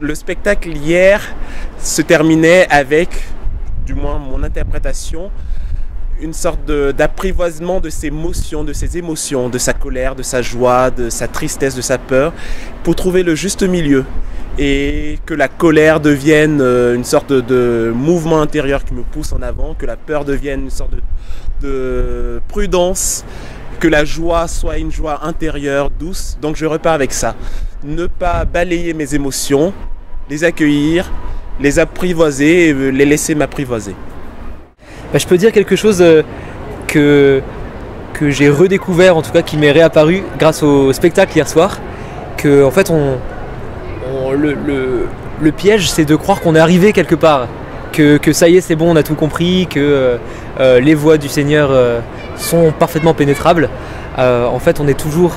Le spectacle hier se terminait avec, du moins mon interprétation, une sorte d'apprivoisement de ses émotions, de sa colère, de sa joie, de sa tristesse, de sa peur, pour trouver le juste milieu. Et que la colère devienne une sorte de mouvement intérieur qui me pousse en avant, que la peur devienne une sorte de prudence, que la joie soit une joie intérieure, douce. Donc je repars avec ça. Ne pas balayer mes émotions, les accueillir, les apprivoiser et les laisser m'apprivoiser. Je peux dire quelque chose que j'ai redécouvert, en tout cas qui m'est réapparu grâce au spectacle hier soir, que en fait le piège c'est de croire qu'on est arrivé quelque part, que ça y est c'est bon, on a tout compris, que les voies du Seigneur sont parfaitement pénétrables. En fait on est toujours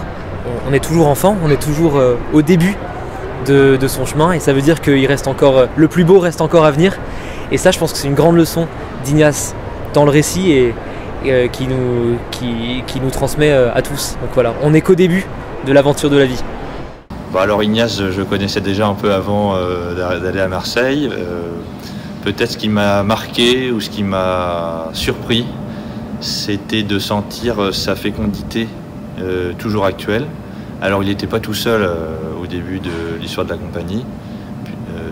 enfant, on est toujours au début de son chemin, et ça veut dire qu'il reste encore, le plus beau reste encore à venir. Et ça je pense que c'est une grande leçon d'Ignace dans le récit et qui nous transmet à tous. Donc voilà, on n'est qu'au début de l'aventure de la vie. Alors Ignace, je connaissais déjà un peu avant d'aller à Marseille. Peut-être ce qui m'a marqué ou ce qui m'a surpris, c'était de sentir sa fécondité toujours actuelle. Alors il n'était pas tout seul au début de l'histoire de la compagnie.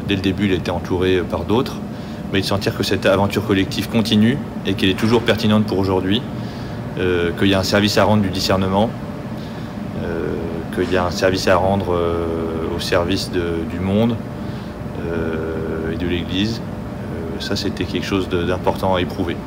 Dès le début, il était entouré par d'autres. Mais de sentir que cette aventure collective continue et qu'elle est toujours pertinente pour aujourd'hui, qu'il y a un service à rendre du discernement, qu'il y a un service à rendre au service du monde et de l'Église. Ça, c'était quelque chose d'important à éprouver.